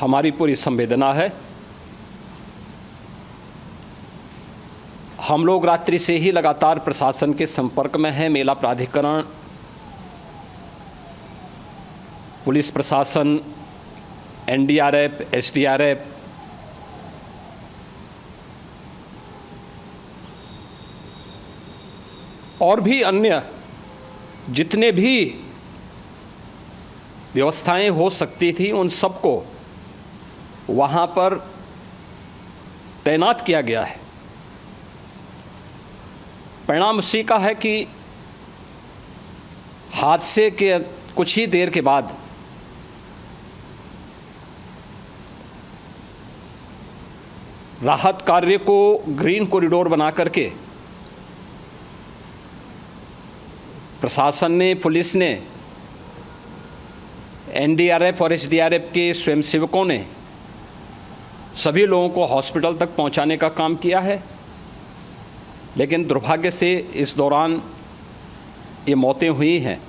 हमारी पूरी संवेदना है। हम लोग रात्रि से ही लगातार प्रशासन के संपर्क में हैं। मेला प्राधिकरण, पुलिस प्रशासन, एनडीआरएफ, एसडीआरएफ, और भी अन्य जितने भी व्यवस्थाएं हो सकती थी उन सबको वहां पर तैनात किया गया है। परिणाम उसी का है कि हादसे के कुछ ही देर के बाद राहत कार्य को ग्रीन कॉरिडोर बना करके प्रशासन ने, पुलिस ने, एनडीआरएफ और एसडीआरएफ के स्वयंसेवकों ने सभी लोगों को हॉस्पिटल तक पहुंचाने का काम किया है। लेकिन दुर्भाग्य से इस दौरान ये मौतें हुई हैं।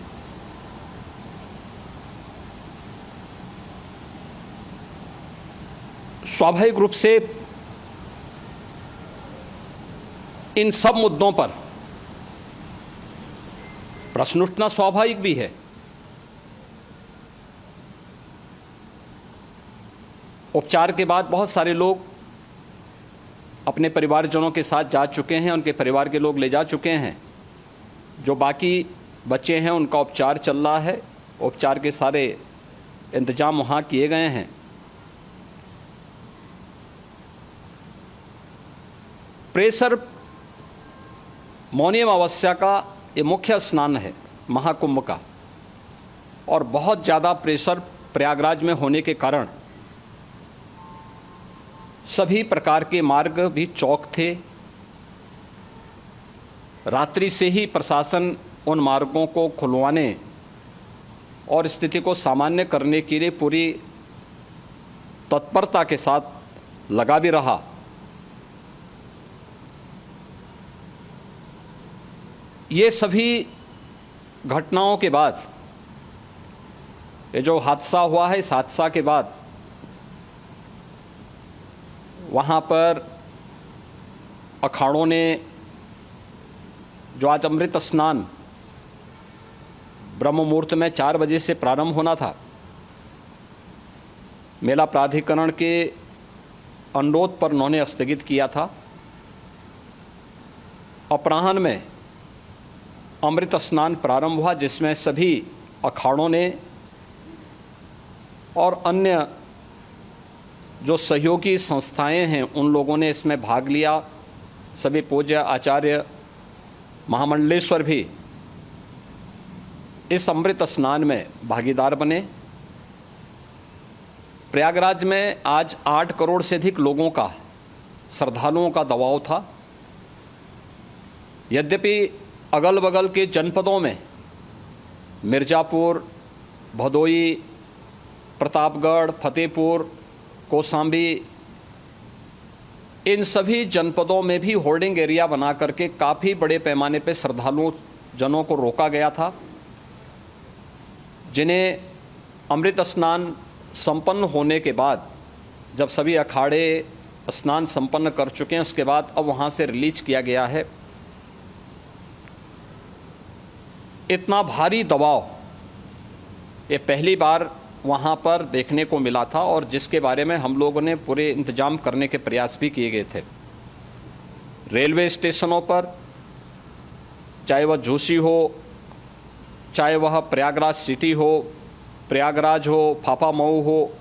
स्वाभाविक रूप से इन सब मुद्दों पर प्रश्न उठना स्वाभाविक भी है। उपचार के बाद बहुत सारे लोग अपने परिवारजनों के साथ जा चुके हैं, उनके परिवार के लोग ले जा चुके हैं। जो बाकी बच्चे हैं उनका उपचार चल रहा है। उपचार के सारे इंतजाम वहाँ किए गए हैं। प्रेशर मौनी अमावस्या का ये मुख्य स्नान है महाकुंभ का, और बहुत ज़्यादा प्रेशर प्रयागराज में होने के कारण सभी प्रकार के मार्ग भी चौक थे। रात्रि से ही प्रशासन उन मार्गों को खुलवाने और स्थिति को सामान्य करने के लिए पूरी तत्परता के साथ लगा भी रहा। ये सभी घटनाओं के बाद, ये जो हादसा हुआ है, इस हादसा के बाद वहाँ पर अखाड़ों ने जो आज अमृत स्नान ब्रह्म मुहूर्त में 4 बजे से प्रारंभ होना था, मेला प्राधिकरण के अनुरोध पर उन्होंने स्थगित किया था। अपराह्न में अमृत स्नान प्रारंभ हुआ, जिसमें सभी अखाड़ों ने और अन्य जो सहयोगी संस्थाएं हैं उन लोगों ने इसमें भाग लिया। सभी पूज्य आचार्य महामंडलेश्वर भी इस अमृत स्नान में भागीदार बने। प्रयागराज में आज 8 करोड़ से अधिक लोगों का, श्रद्धालुओं का दबाव था। यद्यपि अगल बगल के जनपदों में मिर्ज़ापुर, भदोई, प्रतापगढ़, फतेहपुर, कौशाम्बी, इन सभी जनपदों में भी होल्डिंग एरिया बना करके काफ़ी बड़े पैमाने पर श्रद्धालुओं जनों को रोका गया था, जिन्हें अमृत स्नान संपन्न होने के बाद, जब सभी अखाड़े स्नान संपन्न कर चुके हैं, उसके बाद अब वहाँ से रिलीज किया गया है। इतना भारी दबाव ये पहली बार वहाँ पर देखने को मिला था, और जिसके बारे में हम लोगों ने पूरे इंतजाम करने के प्रयास भी किए गए थे। रेलवे स्टेशनों पर, चाहे वह झूसी हो, चाहे वह प्रयागराज सिटी हो, प्रयागराज हो, फाफा मऊ हो,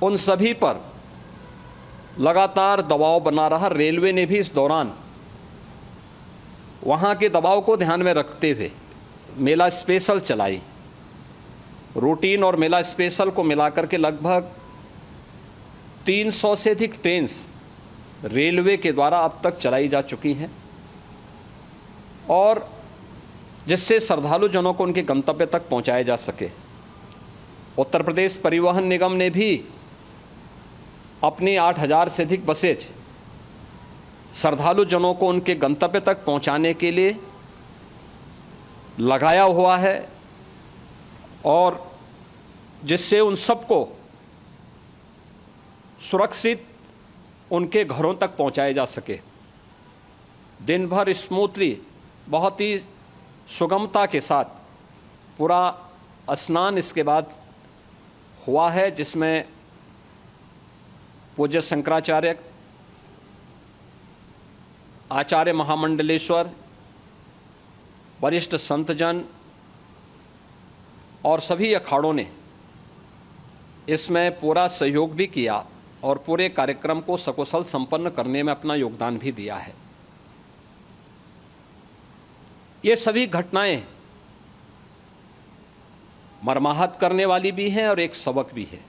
उन सभी पर लगातार दबाव बना रहा। रेलवे ने भी इस दौरान वहाँ के दबाव को ध्यान में रखते हुए मेला स्पेशल चलाई। रूटीन और मेला स्पेशल को मिलाकर के लगभग 300 से अधिक ट्रेन रेलवे के द्वारा अब तक चलाई जा चुकी हैं, और जिससे श्रद्धालु जनों को उनके गंतव्य तक पहुंचाया जा सके। उत्तर प्रदेश परिवहन निगम ने भी अपनी 8000 से अधिक बसें श्रद्धालु जनों को उनके गंतव्य तक पहुंचाने के लिए लगाया हुआ है, और जिससे उन सबको सुरक्षित उनके घरों तक पहुंचाए जा सके। दिन भर स्मूथली, बहुत ही सुगमता के साथ पूरा स्नान इसके बाद हुआ है, जिसमें पूज्य शंकराचार्य, आचार्य महामंडलेश्वर, वरिष्ठ संतजन और सभी अखाड़ों ने इसमें पूरा सहयोग भी किया और पूरे कार्यक्रम को सकुशल संपन्न करने में अपना योगदान भी दिया है। ये सभी घटनाएं मर्माहत करने वाली भी हैं और एक सबक भी है,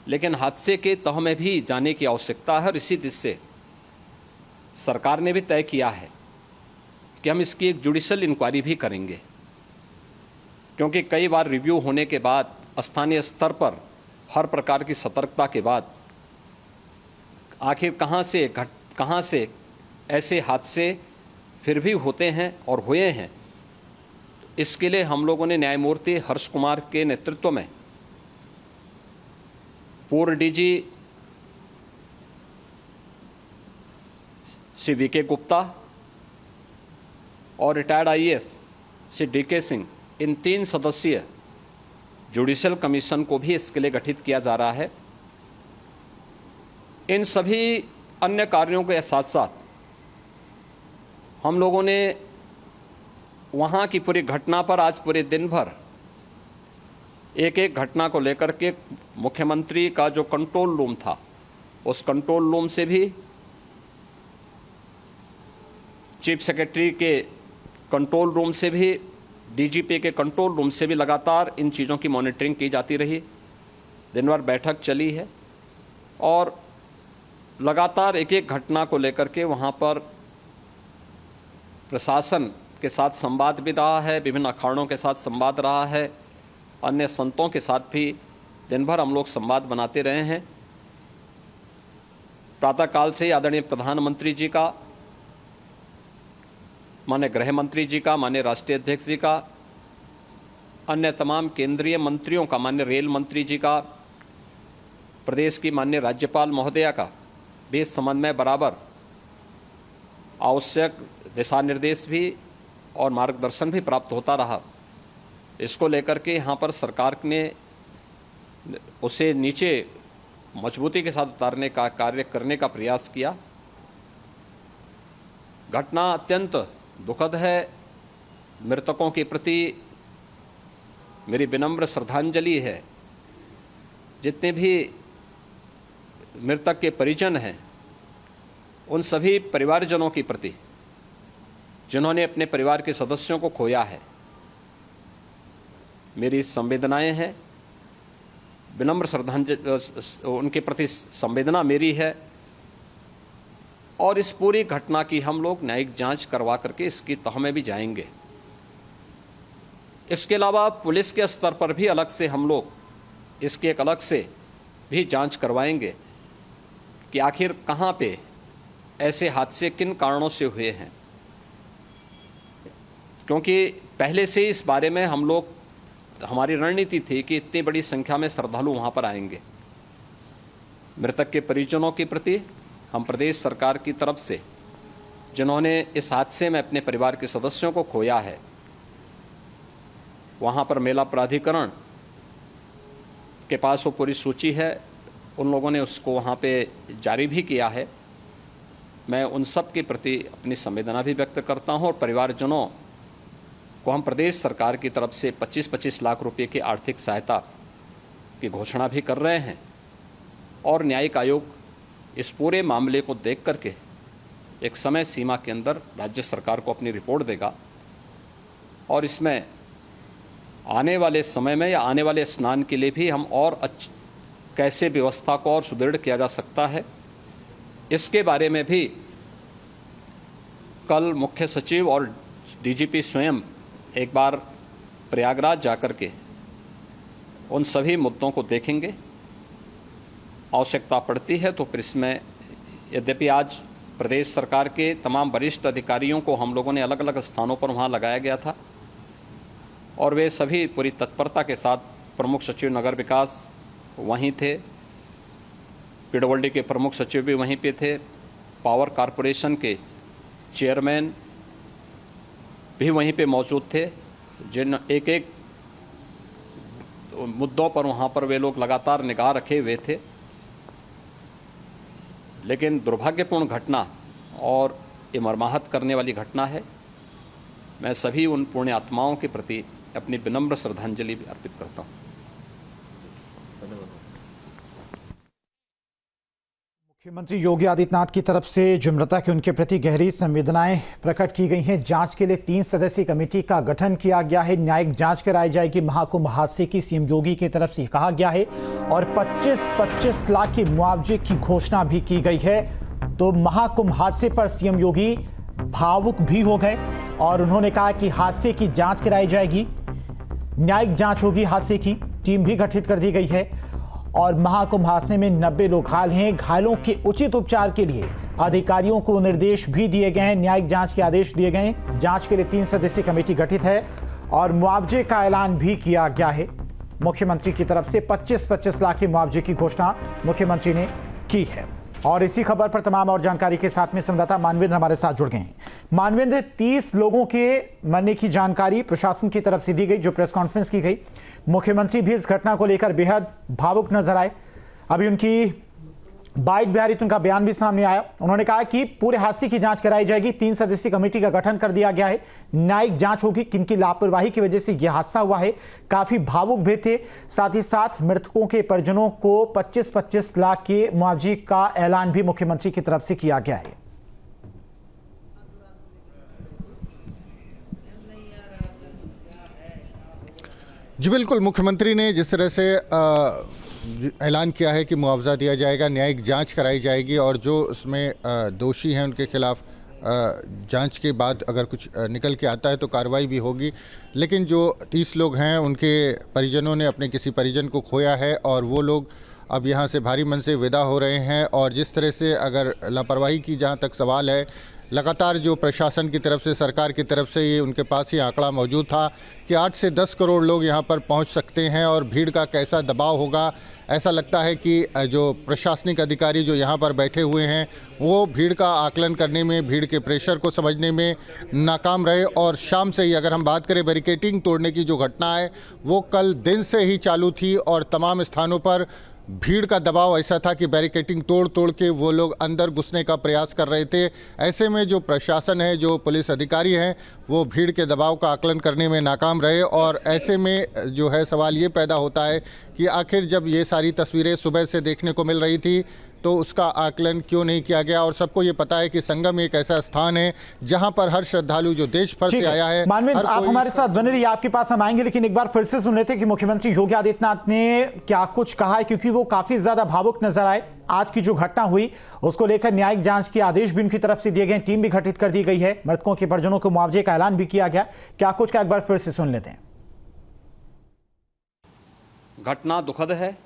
लेकिन हादसे के तह में भी जाने की आवश्यकता है। और इसी दिशा से सरकार ने भी तय किया है कि हम इसकी एक जुडिशियल इंक्वायरी भी करेंगे, क्योंकि कई बार रिव्यू होने के बाद स्थानीय स्तर पर हर प्रकार की सतर्कता के बाद आखिर कहाँ से ऐसे हादसे फिर भी होते हैं और हुए हैं। इसके लिए हम लोगों ने न्यायमूर्ति हर्ष कुमार के नेतृत्व में पूर्व डीजी श्री वीके गुप्ता और retired IAS Shri DK Singh, इन 3 सदस्यीय जुडिशियल कमीशन को भी इसके लिए गठित किया जा रहा है। इन सभी अन्य कार्यों के साथ साथ हम लोगों ने वहाँ की पूरी घटना पर आज पूरे दिन भर एक एक घटना को लेकर के मुख्यमंत्री का जो कंट्रोल रूम था, उस कंट्रोल रूम से भी, चीफ सेक्रेटरी के कंट्रोल रूम से भी, डीजीपी के कंट्रोल रूम से भी लगातार इन चीज़ों की मॉनिटरिंग की जाती रही। दिन भर बैठक चली है और लगातार एक एक घटना को लेकर के वहाँ पर प्रशासन के साथ संवाद भी रहा है, विभिन्न अखाड़ों के साथ संवाद रहा है, अन्य संतों के साथ भी दिन भर हम लोग संवाद बनाते रहे हैं। प्रातःकाल से ही आदरणीय प्रधानमंत्री जी का, माननीय गृह मंत्री जी का, माननीय राष्ट्रीय अध्यक्ष जी का, अन्य तमाम केंद्रीय मंत्रियों का, माननीय रेल मंत्री जी का, प्रदेश की माननीय राज्यपाल महोदया का भी इस संबंध में बराबर आवश्यक दिशा निर्देश भी और मार्गदर्शन भी प्राप्त होता रहा। इसको लेकर के यहाँ पर सरकार ने उसे नीचे मजबूती के साथ उतारने का कार्य करने का प्रयास किया। घटना अत्यंत दुखद है। मृतकों के प्रति मेरी विनम्र श्रद्धांजलि है। जितने भी मृतक के परिजन हैं, उन सभी परिवारजनों के प्रति जिन्होंने अपने परिवार के सदस्यों को खोया है, मेरी संवेदनाएं हैं। विनम्र श्रद्धांजलि उनके प्रति संवेदना मेरी है और इस पूरी घटना की हम लोग न्यायिक जांच करवा करके इसकी तह में भी जाएंगे। इसके अलावा पुलिस के स्तर पर भी अलग से हम लोग इसकी एक अलग से भी जांच करवाएंगे कि आखिर कहाँ पे ऐसे हादसे किन कारणों से हुए हैं, क्योंकि पहले से इस बारे में हम लोग, हमारी रणनीति थी कि इतनी बड़ी संख्या में श्रद्धालु वहाँ पर आएंगे। मृतक के परिजनों के प्रति हम प्रदेश सरकार की तरफ से, जिन्होंने इस हादसे में अपने परिवार के सदस्यों को खोया है, वहाँ पर मेला प्राधिकरण के पास वो पूरी सूची है, उन लोगों ने उसको वहाँ पे जारी भी किया है। मैं उन सब के प्रति अपनी संवेदना भी व्यक्त करता हूँ और परिवारजनों को हम प्रदेश सरकार की तरफ से 25-25 लाख रुपए की आर्थिक सहायता की घोषणा भी कर रहे हैं। और न्यायिक आयोग इस पूरे मामले को देख करके एक समय सीमा के अंदर राज्य सरकार को अपनी रिपोर्ट देगा और इसमें आने वाले समय में या आने वाले स्नान के लिए भी हम और कैसे व्यवस्था को और सुदृढ़ किया जा सकता है, इसके बारे में भी कल मुख्य सचिव और डीजीपी स्वयं एक बार प्रयागराज जाकर के उन सभी मुद्दों को देखेंगे। आवश्यकता पड़ती है तो फिर इसमें, यद्यपि आज प्रदेश सरकार के तमाम वरिष्ठ अधिकारियों को हम लोगों ने अलग अलग स्थानों पर वहाँ लगाया गया था और वे सभी पूरी तत्परता के साथ, प्रमुख सचिव नगर विकास वहीं थे, पीडब्ल्यूडी के प्रमुख सचिव भी वहीं पे थे, पावर कॉरपोरेशन के चेयरमैन भी वहीं पे मौजूद थे, जिन एक एक मुद्दों पर वहाँ पर वे लोग लगातार निगाह रखे हुए थे। लेकिन दुर्भाग्यपूर्ण घटना और ये मर्माहत करने वाली घटना है। मैं सभी उन पुण्य आत्माओं के प्रति अपनी विनम्र श्रद्धांजलि भी अर्पित करता हूँ। मुख्यमंत्री योगी आदित्यनाथ की तरफ से जो मृतक है उनके प्रति गहरी संवेदनाएं प्रकट की गई हैं। जांच के लिए 3 सदस्यीय कमेटी का गठन किया गया है। न्यायिक जांच कराई जाएगी। महाकुंभ हादसे की सीएम योगी की तरफ से कहा गया है और 25-25 लाख के मुआवजे की घोषणा भी की गई है। तो महाकुंभ हादसे पर सीएम योगी भावुक भी हो गए और उन्होंने कहा कि हादसे की जांच कराई जाएगी, न्यायिक जांच होगी। हादसे की टीम भी गठित कर दी गई है और महाकुंभ हादसे में 90 लोग घायल हैं। घायलों के उचित उपचार के लिए अधिकारियों को निर्देश भी दिए गए हैं। न्यायिक जांच के आदेश दिए गए हैं। जांच के लिए 3 सदस्यीय कमेटी गठित है और मुआवजे का ऐलान भी किया गया है। मुख्यमंत्री की तरफ से 25-25 लाख के मुआवजे की घोषणा मुख्यमंत्री ने की है। और इसी खबर पर तमाम और जानकारी के साथ में संवाददाता मानवेंद्र हमारे साथ जुड़ गए हैं। मानवेंद्र, 30 लोगों के मरने की जानकारी प्रशासन की तरफ से दी गई, जो प्रेस कॉन्फ्रेंस की गई। मुख्यमंत्री भी इस घटना को लेकर बेहद भावुक नजर आए। अभी उनकी बाइट भी आ रही, तो उनका बयान भी सामने आया। उन्होंने कहा कि पूरे हादसे की जांच कराई जाएगी। 3 सदस्यीय कमेटी का गठन कर दिया गया है। न्यायिक जांच होगी किनकी लापरवाही की वजह से यह हादसा हुआ है। काफी भावुक भी थे। साथ ही साथ मृतकों के परिजनों को 25-25 लाख के मुआवजे का ऐलान भी मुख्यमंत्री की तरफ से किया गया है। जी बिल्कुल, मुख्यमंत्री ने जिस तरह से ऐलान किया है कि मुआवजा दिया जाएगा, न्यायिक जांच कराई जाएगी और जो उसमें दोषी हैं उनके खिलाफ जांच के बाद अगर कुछ निकल के आता है तो कार्रवाई भी होगी। लेकिन जो 30 लोग हैं उनके परिजनों ने अपने किसी परिजन को खोया है और वो लोग अब यहाँ से भारी मन से विदा हो रहे हैं। और जिस तरह से अगर लापरवाही की जहाँ तक सवाल है, लगातार जो प्रशासन की तरफ से, सरकार की तरफ से ये उनके पास ही आंकड़ा मौजूद था कि 8 से 10 करोड़ लोग यहाँ पर पहुँच सकते हैं और भीड़ का कैसा दबाव होगा। ऐसा लगता है कि जो प्रशासनिक अधिकारी जो यहाँ पर बैठे हुए हैं वो भीड़ का आकलन करने में, भीड़ के प्रेशर को समझने में नाकाम रहे। और शाम से ही अगर हम बात करें, बैरिकेडिंग तोड़ने की जो घटना है वो कल दिन से ही चालू थी और तमाम स्थानों पर भीड़ का दबाव ऐसा था कि बैरिकेडिंग तोड़ के वो लोग अंदर घुसने का प्रयास कर रहे थे। ऐसे में जो प्रशासन है, जो पुलिस अधिकारी हैं, वो भीड़ के दबाव का आकलन करने में नाकाम रहे। और ऐसे में जो है सवाल ये पैदा होता है कि आखिर जब ये सारी तस्वीरें सुबह से देखने को मिल रही थी तो उसका आकलन क्यों नहीं किया गया। और सबको ये पता है कि संगम एक ऐसा स्थान है जहां पर हर श्रद्धालु जो देश भर से आया है। मानवेंद्र, आप हमारे साथ बने रहिए, आपके पास हम आएंगे। लेकिन एक बार फिर से सुन लेते कि मुख्यमंत्री योगी आदित्यनाथ ने क्या कुछ कहा है, क्योंकि वो काफी ज्यादा भावुक नजर आए। आज की जो घटना हुई उसको लेकर न्यायिक जांच के आदेश भी उनकी तरफ से दिए गए, टीम भी गठित कर दी गई है, मृतकों के परिजनों को मुआवजे का ऐलान भी किया गया। क्या कुछ का एक बार फिर से सुन लेते हैं। घटना दुखद है,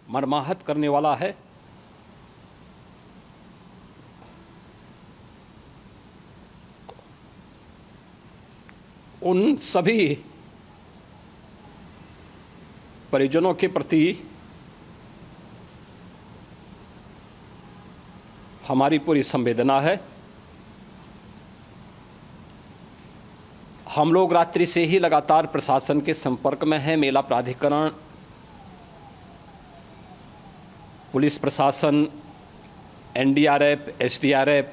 मर्माहत करने वाला है। उन सभी परिजनों के प्रति हमारी पूरी संवेदना है। हम लोग रात्रि से ही लगातार प्रशासन के संपर्क में हैं। मेला प्राधिकरण, पुलिस प्रशासन, एनडीआरएफ, एसडीआरएफ,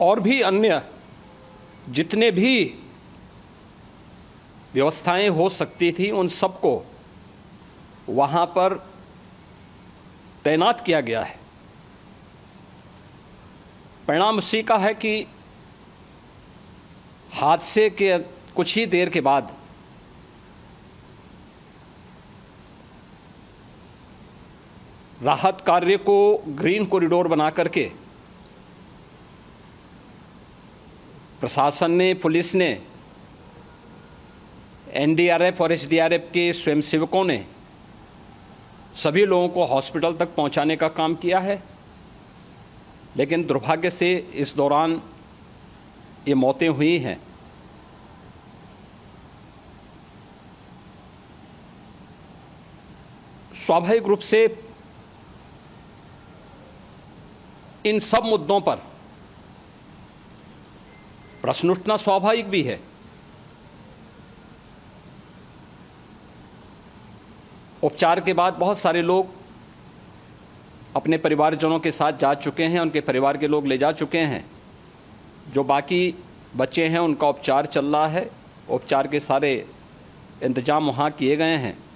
और भी अन्य जितने भी व्यवस्थाएं हो सकती थी उन सबको वहां पर तैनात किया गया है। परिणाम उसी का है कि हादसे के कुछ ही देर के बाद राहत कार्य को ग्रीन कॉरिडोर बना करके प्रशासन ने, पुलिस ने, एनडीआरएफ और एसडीआरएफ के स्वयंसेवकों ने सभी लोगों को हॉस्पिटल तक पहुंचाने का काम किया है। लेकिन दुर्भाग्य से इस दौरान ये मौतें हुई हैं। स्वाभाविक रूप से इन सब मुद्दों पर प्रश्न उठना स्वाभाविक भी है। उपचार के बाद बहुत सारे लोग अपने परिवारजनों के साथ जा चुके हैं, उनके परिवार के लोग ले जा चुके हैं। जो बाकी बच्चे हैं उनका उपचार चल रहा है, उपचार के सारे इंतजाम वहाँ किए गए हैं।